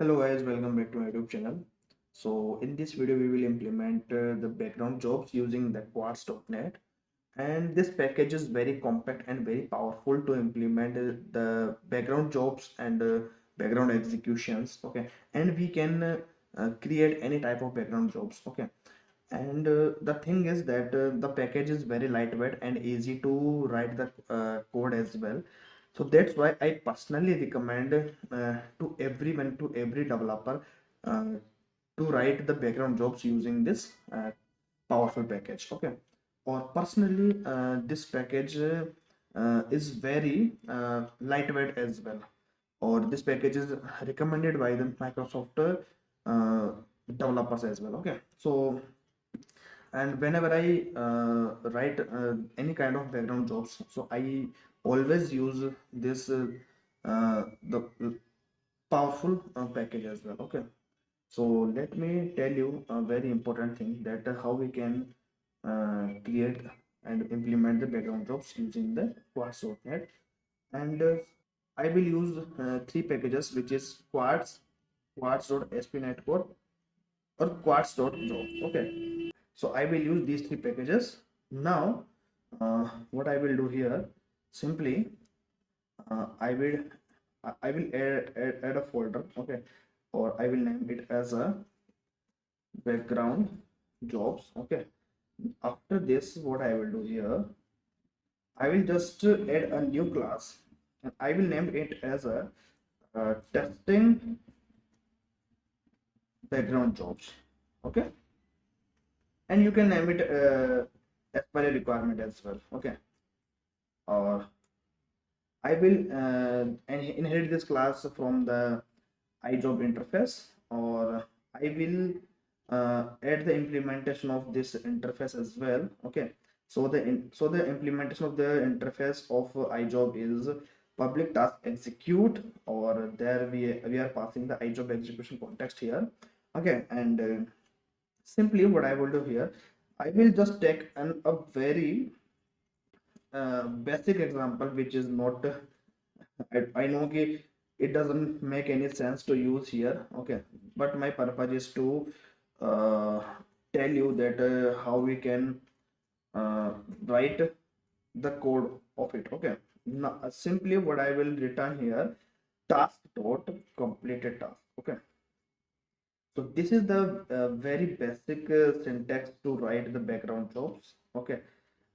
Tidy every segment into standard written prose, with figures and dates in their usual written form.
Hello guys, welcome back to my YouTube channel. So in this video we will implement the background jobs using the quartz.net, and this package is very compact and very powerful to implement the background jobs and background executions. Okay, and we can create any type of background jobs. Okay, and the thing is that the package is very lightweight and easy to write the code as well. So that's why I personally recommend to everyone, to every developer, uh, to write the background jobs using this powerful package. Okay, or personally this package is very lightweight as well, or this package is recommended by the Microsoft developers as well. Okay, so and whenever I write any kind of background jobs, so I always use this the powerful package as well. Okay, so let me tell you a very important thing, that how we can create and implement the background jobs using the quartz.net. And I will use three packages, which is quartz.spnetcode or quartz.jobs. Okay, so I will use these three packages. Now what I will do here, simply I will add a folder. Okay, or I will name it as a background jobs. Okay, after this what I will do here, I will just add a new class, and I will name it as a testing background jobs. Okay, and you can name it as per a requirement as well. Okay, or I will inherit this class from the IJob interface, or I will add the implementation of this interface as well. Okay, so the implementation of the interface of IJob is public task execute, or there we are passing the IJob execution context here. Okay, and simply what I will do here, I will just take a very basic example, which is not I know it doesn't make any sense to use here. Okay, but my purpose is to uh, tell you that how we can write the code of it. Okay, now simply what I will return here, task dot completed task. Okay, so this is the very basic syntax to write the background jobs. Okay,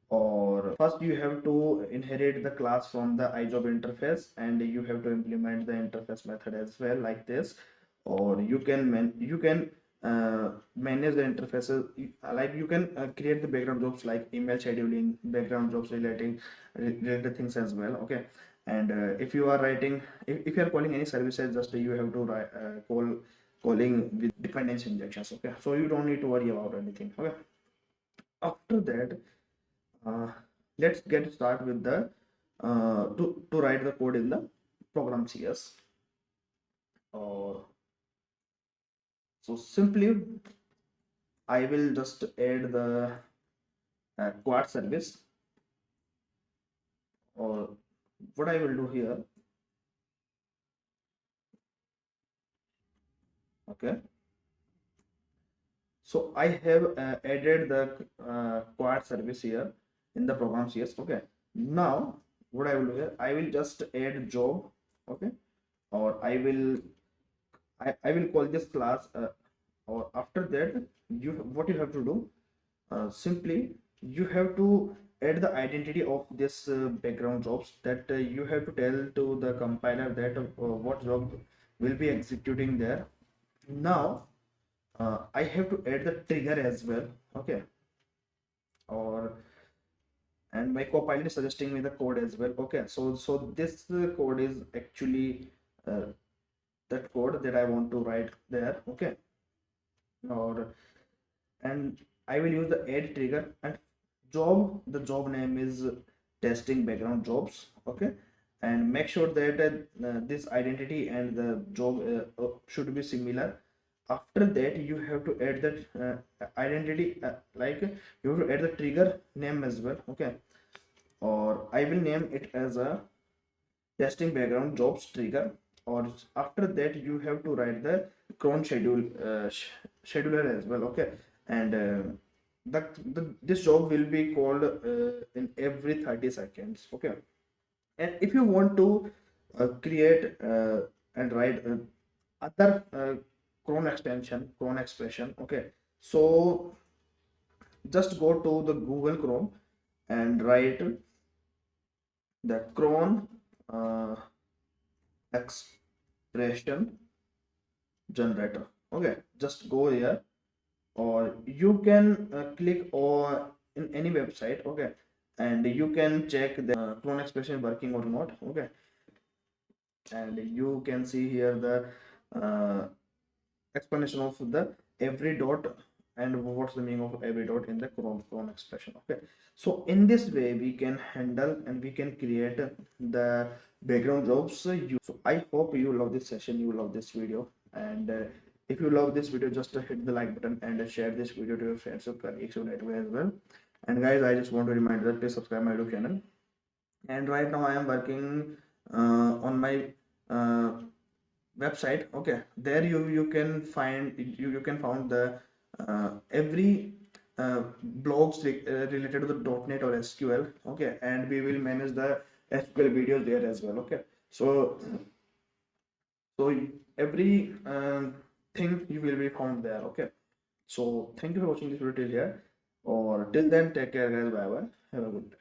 or first you have to inherit the class from the IJob interface, and you have to implement the interface method as well, like this. Or you can manage the interfaces, like you can create the background jobs like email scheduling, background jobs related things as well. Okay, and if you are writing, if you are calling any services, just you have to write, calling with dependency injections. Okay, so you don't need to worry about anything. Okay, after that uh, let's get start with the to write the code in the program CS. Or so simply I will just add the quad service, or what I will do here. Okay, so I have added the quad service here in the program CS. Okay, now what I will do here, I will just add job. Okay, or I will call this class, or after that, you what you have to do, simply you have to add the identity of this background jobs, that you have to tell to the compiler that what job will be executing there. Now I have to add the trigger as well. Okay, or and my copilot is suggesting me the code as well. Okay, so this code is actually uh, that code that I want to write there. Okay, or and I will use the add trigger, and job, the job name is testing background jobs. Okay, and make sure that this identity and the job should be similar. After that you have to add that identity, like you have to add the trigger name as well. Okay, or I will name it as a testing background jobs trigger, or after that you have to write the cron scheduler as well. Okay, and this job will be called in every 30 seconds. Okay, and if you want to create and write other cron extension, cron expression, okay, so just go to the Google Chrome and write the cron uh, expression generator. Okay, just go here, or you can click or in any website. Okay, and you can check the clone expression working or not. Okay, and you can see here the explanation of the every dot and what's the meaning of every dot in the cron expression. Okay, so in this way we can handle and we can create the background jobs. So I hope you love this session, you love this video, and if you love this video, just hit the like button and share this video to your friends or colleagues right away as well. And guys, I just want to remind you that please subscribe my YouTube channel. And right now I am working on my uh, website. Okay, there you can find you can found the every blogs related to the .NET or SQL. Okay, and we will manage the SQL videos there as well. Okay, so every thing you will be found there. Okay, so thank you for watching this video till here, or till then take care guys, bye bye, have a good day.